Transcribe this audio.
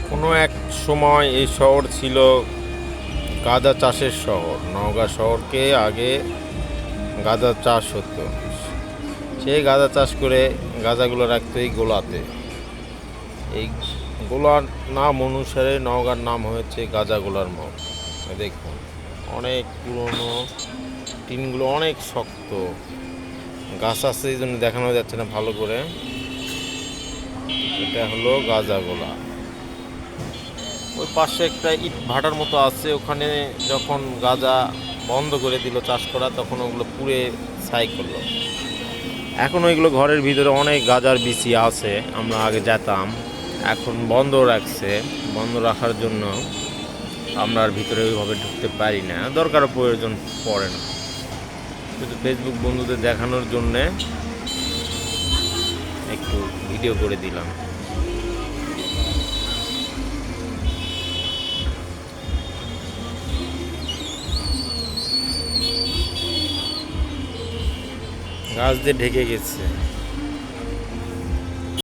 কোনো এক সময় এই শহর ছিল গাঁজা চাষের শহর। নওগাঁ শহরকে আগে গাঁজা চাষ হতো। সেই গাঁজা চাষ করে গাঁজাগুলো রাখতো এই গোলাতে। এই গোলার নাম অনুসারে নওগাঁর নাম হয়েছে গাঁজা গোলার মঠ। দেখুন অনেক পুরনো, টিনগুলো অনেক শক্ত, গাছ আছে এই জন্য দেখানো যাচ্ছে না ভালো করে। এটা হলো গাঁজা গোলা। ওই পাশে একটা ইট ভাটার মতো আছে, ওখানে যখন গাঁজা বন্ধ করে দিল চাষ করা তখন ওগুলো পুড়ে ছাই করলো। এখন ওইগুলো ঘরের ভিতরে অনেক গাঁজার বিচি আছে, আমরা আগে যেতাম, এখন বন্ধ রাখছে। বন্ধ রাখার জন্য আমরা আর ভিতরে ওইভাবে ঢুকতে পারি না, দরকারও প্রয়োজন পড়ে না। শুধু ফেসবুক বন্ধুদের দেখানোর জন্যে একটু ভিডিও করে দিলাম। গাছ দিয়ে ঢেকে গেছে।